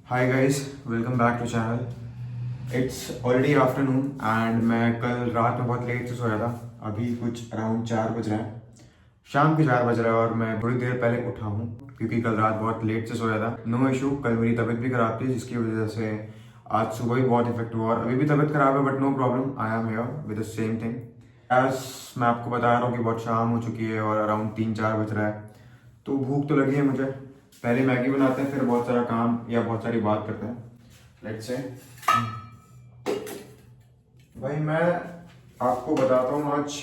Hi guys, welcome back to channel. It's already afternoon and मैं कल रात में बहुत लेट से सोया था। अभी कुछ अराउंड 4 बज रहे हैं, शाम के 4 बज रहे हैं और मैं थोड़ी देर पहले उठा हूँ क्योंकि कल रात बहुत लेट से सोया था। नो इशू, कल मेरी तबीयत भी खराब थी जिसकी वजह से आज सुबह भी बहुत इफेक्ट हुआ और अभी भी तबीयत खराब है, but no problem, I am here with the same thing. As मैं आपको बता रहा हूँ कि बहुत शाम हो चुकी है और अराउंड 3-4 बज रहा है, तो भूख तो लगी है मुझे। पहले मैगी बनाते हैं, फिर बहुत सारा काम या बहुत सारी बात करते हैं। लेट्स से भाई मैं आपको बताता हूँ, आज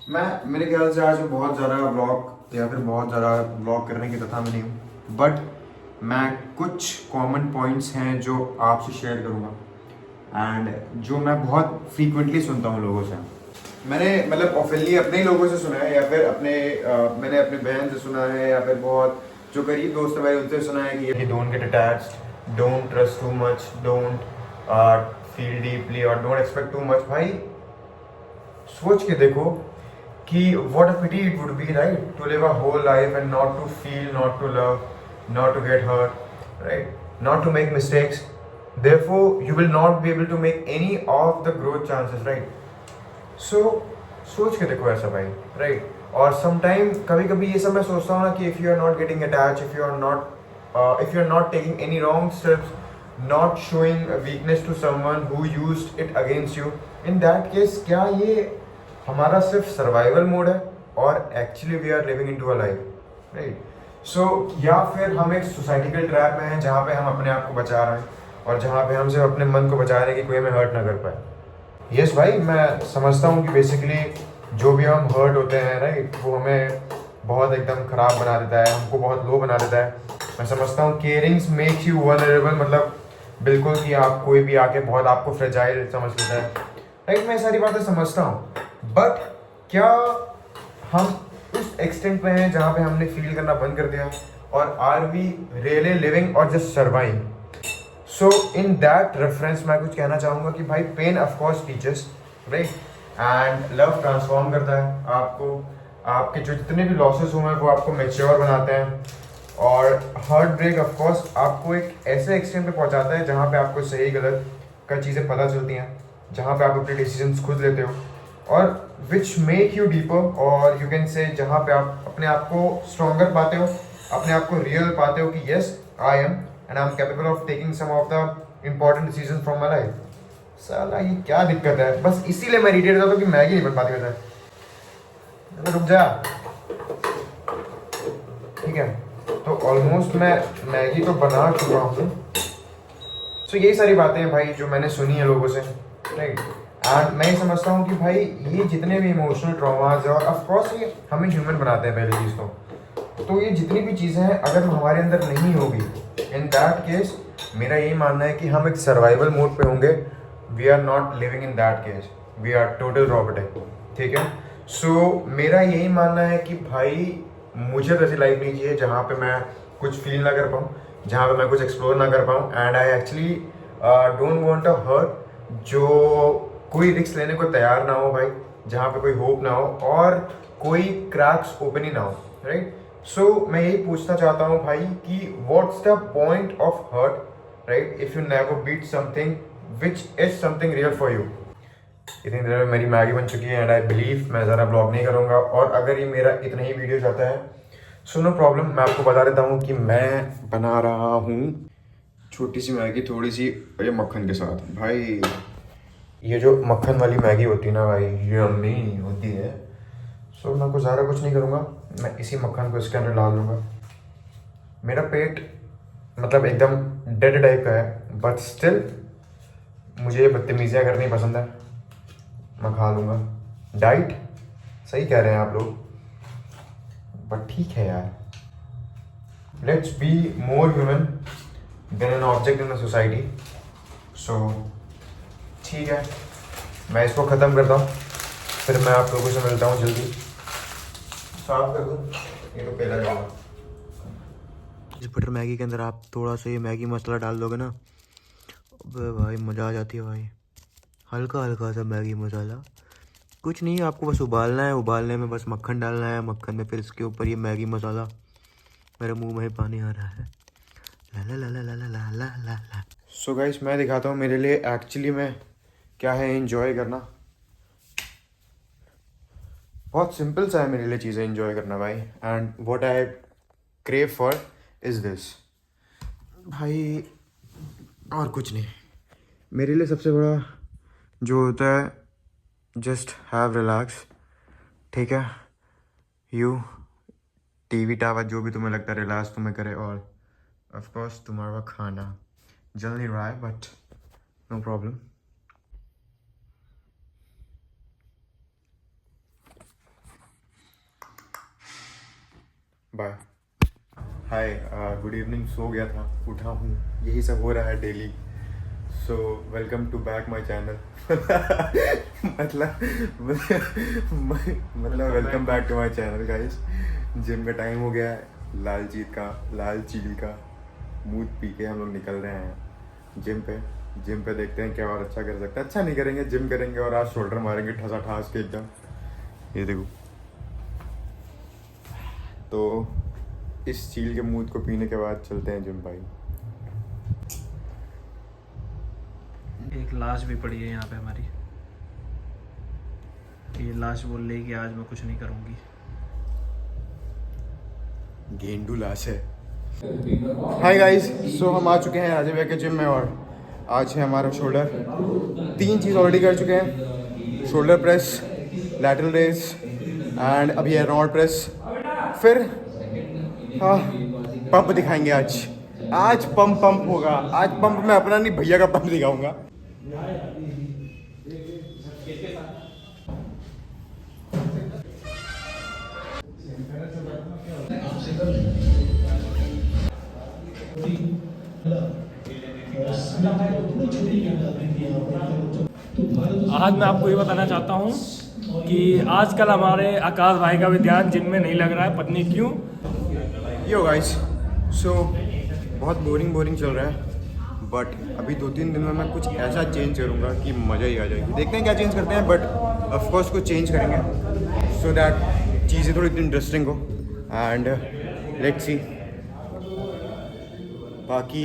मैं मेरे ख्याल से आज बहुत ज़्यादा व्लॉग या फिर बहुत ज़्यादा व्लॉग करने की तथा में नहीं हूँ, बट मैं कुछ कॉमन पॉइंट्स हैं जो आपसे शेयर करूँगा एंड जो मैं बहुत फ्रीक्वेंटली सुनता हूँ लोगों से। मैंने मतलब ऑफिशियली अपने ही लोगों से सुना है या फिर मैंने अपने बहन से सुना है या फिर बहुत जो करीब दोस्त है भाई उनसे सुना है कि don't get attached, don't trust too much, don't feel deeply और डोंट एक्सपेक्ट टू मच। भाई सोच के देखो कि what a pity it would be, right, to live a whole life and not to feel, not to love, not to get hurt, right, not to make mistakes, therefore you will not be able to make any of the growth chances, right? सो सोच के देखो ऐसा भाई, right. और sometime कभी कभी ये सब मैं सोचता हूँ ना कि if you are not getting attach, if you are not taking any wrong steps, not showing weakness to someone who used it against you, in that case क्या ये हमारा सिर्फ सर्वाइवल मोड है और actually we are living in to a life, right? So या फिर हम एक सोसाइटिकल ट्रैप में हैं जहाँ पे हम अपने आप को बचा रहे हैं और जहाँ पे हम सिर्फ अपने मन को बचा रहे हैं कि कोई हमें हर्ट ना कर पाए। यस भाई, मैं समझता हूँ कि बेसिकली जो भी हम हर्ट होते हैं, राइट, वो हमें बहुत एकदम ख़राब बना देता है, हमको बहुत लो बना देता है। मैं समझता हूँ केयरिंग्स मेक यू वल्नरेबल, मतलब बिल्कुल कि आप कोई भी आके बहुत आपको फ्रेजाइल समझ लेता है, राइट। मैं ये सारी बातें समझता हूँ, बट क्या हम उस एक्सटेंट पे हैं जहाँ पे हमने फील करना बंद कर दिया और आर वी रियली लिविंग और just surviving? So in that reference मैं कुछ कहना चाहूँगा कि भाई pain of course teachers, right, and love transform करता है आपको। आपके जो जितने भी लॉसेस हुए हैं वो आपको मेच्योर बनाते हैं और हार्ट ब्रेक ऑफकोर्स आपको एक ऐसे एक्सटेंट पे पहुंचाता है जहाँ पे आपको सही गलत का चीज़ें पता चलती हैं, जहाँ पे आप अपने डिसीजंस खुद लेते हो और विच मेक यू डीपर, और यू कैन से जहाँ पे आप अपने आप को स्ट्रॉन्गर पाते हो, अपने आप को रियल पाते हो कि yes I am and I'm capable of taking some of the important decisions from my life। साला ये क्या दिक्कत है? बस इसीलिए मैं इरिटेट होता हूँ कि मैगी नहीं बन पाती वैसे। तो रुक जा, ठीक है? तो ऑलमोस्ट मैं मैगी तो बना चुका हूँ। सो यही सारी बातें हैं भाई जो मैंने सुनी है लोगों से, राइट। एंड मैं ये समझता हूँ कि भाई ये जितने भी इमोशनल ट्रॉमाज है और ऑफकोर्स ये हमें ह्यूमन बनाते हैं पहली चीज़ तो ये जितनी भी चीज़ें हैं अगर हमारे अंदर नहीं होगी, इन दैट केस मेरा यही मानना है कि हम एक सर्वाइवल मोड पे होंगे। We are not living in that case, we are total robotic, ठीक है? सो मेरा यही मानना है कि भाई मुझे वैसी लाइफ नहीं चाहिए जहाँ पे मैं कुछ फील ना कर पाऊँ, जहाँ पे मैं कुछ एक्सप्लोर ना कर पाऊँ, and I actually don't want a hurt जो कोई रिस्क लेने को तैयार ना हो भाई, जहाँ पे कोई होप ना हो और कोई क्रैक्स ओपन ही ना हो, राइट? सो मैं यही पूछना चाहता हूँ भाई कि what's the point of hurt, right, if you never beat something which is something real for you. इतनी देर में मेरी मैगी बन चुकी है एंड आई बिलीव मैं ज़्यादा ब्लॉग नहीं करूँगा और अगर ये मेरा इतना ही वीडियो चाहता है सो नो प्रॉब्लम, मैं आपको बता देता हूँ कि मैं बना रहा हूँ छोटी सी मैगी थोड़ी सी ये मक्खन के साथ। भाई ये जो मक्खन वाली मैगी होती है ना भाई, यम्मी होती है। सो मैं कुछ ज़्यादा कुछ नहीं करूँगा, मैं इसी मक्खन को इसके अंदर डाल दूँगा। मेरा पेट मतलब एकदम डेड टाइप का है, बट स्टिल मुझे ये बदतमीजियाँ करनी पसंद है, मैं खा लूँगा। डाइट सही कह रहे हैं आप लोग, बट ठीक है यार, let's be more human than an object in the society. So ठीक है, मैं इसको ख़त्म करता हूँ, फिर मैं आप लोगों से मिलता हूँ जल्दी। साफ कर दूँ ये तो पहला जाएगा। इस बटर मैगी के अंदर आप थोड़ा सा ये मैगी मसाला डाल दोगे ना, अबे भाई मज़ा आ जाती है भाई। हल्का हल्का सा मैगी मसाला कुछ नहीं, आपको बस उबालना है, उबालने में बस मक्खन डालना है, मक्खन में फिर इसके ऊपर ये मैगी मसाला। मेरे मुंह में पानी आ रहा है। ला ला ला ला ला ला ला ला ला ला। सो गाइस मैं दिखाता हूँ मेरे लिए एक्चुअली में क्या है एंजॉय करना। बहुत सिंपल सा है मेरे लिए चीज़ें एंजॉय करना भाई। And what I crave for is this भाई, और कुछ नहीं। मेरे लिए सबसे बड़ा जो होता है जस्ट हैव रिलैक्स, ठीक है। यू टीवी टावर जो भी तुम्हें लगता है रिलैक्स तुम्हें करे, और ऑफ कोर्स तुम्हारा खाना जल नहीं रहा है but no problem. Bye. Hi, good evening. सो गया था, उठा हूँ, यही सब हो रहा है daily. So welcome to back my channel. मतलब welcome back to my channel guys. Gym का टाइम हो गया है, लाल चील का मूड पी के हम लोग निकल रहे हैं जिम पे देखते हैं क्या और अच्छा कर सकते हैं। अच्छा नहीं करेंगे, जिम करेंगे और आज शोल्डर मारेंगे ठसा के एकदम। ये देखो, तो इस चील के मूड को पीने के बाद चलते हैं जिम भाई। एक लाश भी पड़ी है यहाँ पे हमारी। ये लाश बोल रही कि आज मैं कुछ नहीं करूँगी। गेंडू लाश है। हाय गाइस, सो हम आ चुके हैं राजीव भैया के जिम में और आज है हमारा शोल्डर। 3 चीज़ ऑलरेडी कर चुके हैं, shoulder press, lateral raise and अभी है रॉड प्रेस। फिर हाँ पंप दिखाएंगे आज पंप होगा। आज पंप मैं अपना नहीं भैया का पंप दिखाऊंगा। आज मैं आपको ये बताना चाहता हूँ कि आजकल हमारे आकाश भाई का भी ध्यान जिम में नहीं लग रहा है, पत्नी क्यों। यो गाइस, सो बहुत बोरिंग चल रहा है बट अभी 2-3 दिन में मैं कुछ ऐसा चेंज करूँगा कि मज़ा ही आ जाएगी। देखते हैं क्या चेंज करते हैं बट ऑफकोर्स कुछ चेंज करेंगे सो दैट चीज़ें थोड़ी इंटरेस्टिंग हो एंड लेट्स सी। बाकी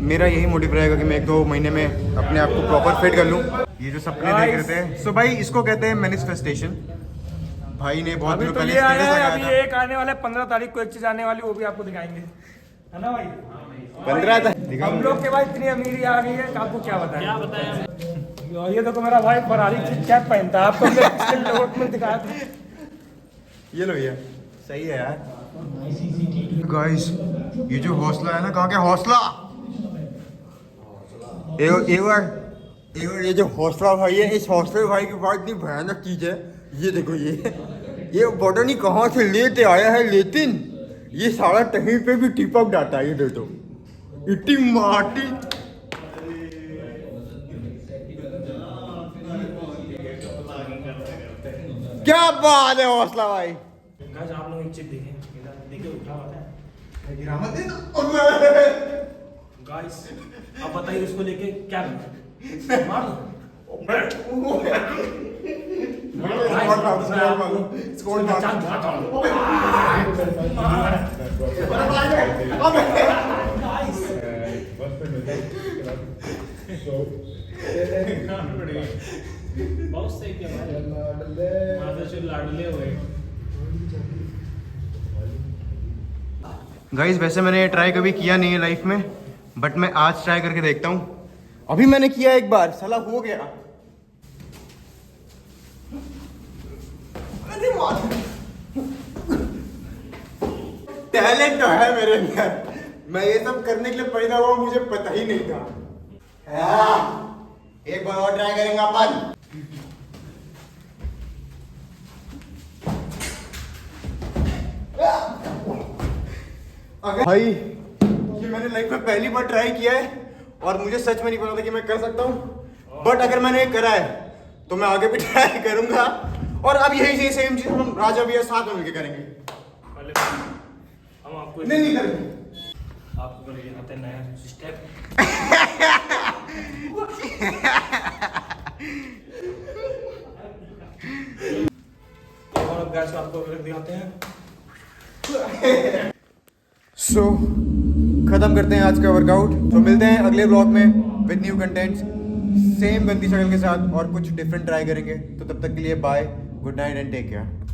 मेरा यही मोटिव रहेगा कि मैं 1-2 महीने में अपने आप को प्रॉपर फिट कर लूँ। ये जो सपने देख रहे थे, सो भाई इसको कहते हैं मैनिफेस्टेशन। भाई ने बहुत दिनों तो पहले ये आया status है, लगाया अभी था। एक आने वाला है 15 तारीख को, एक चीज आने वाली, वो भी आपको दिखाएंगे, है ना भाई। 15 था हम लोग के भाई इतनी अमीरी आ गई है, आपको क्या बताएं। और ये तो मेरा भाई फरारी कैप पहनता है, आपको पिछले लोग में दिखाया था। ये लो भैया, सही है यार। गाइस ये जो हौसला है ना, कहाँ का हौसला, एक बार ये जो हौसला भाई है, इस हौसले भाई के पास इतनी भयानक चीज है। ये देखो, ये बॉर्डर नहीं कहाँ से लेते आया है, लेकिन ये सारा कहीं पे भी टिपक जाता है। ये देखो इतनी माटी, क्या बात है हौसला भाई। गाइस आप लोग एक चीज देखें, देखिए उठा हुआ है गाइस। अब बताइए उसको लेके क्या मार बहुत सही किया भाई, लाडले हुए। गाइस वैसे मैंने ये ट्राई कभी किया नहीं है लाइफ में, बट मैं आज ट्राई करके देखता हूँ। अभी मैंने किया एक बार, साला हो गया। टैलेंट तो है मेरे अंदर, मैं ये सब करने के लिए पैदा हुआ, मुझे पता ही नहीं था। एक बार और ट्राई करेंगे अपन। भाई ये मैंने लाइफ में पहली बार ट्राई किया है और मुझे सच में नहीं पता था कि मैं कर सकता हूँ, बट अगर मैंने करा है तो मैं आगे भी ट्राई करूंगा। और अब यही सेम चीज हम राजा भैया साथ में मिलकर करेंगे। हम आपको नहीं करेंगे। आपको ले आते हैं नया सिस्टम। और गैस आपको दिखाते हैं। सो खत्म करते हैं आज का वर्कआउट। तो मिलते हैं अगले ब्लॉग में विद न्यू कंटेंट्स, सेम गंदी शक्ल के साथ और कुछ डिफरेंट ट्राई करेंगे। तो तब तक के लिए bye, good night and take care.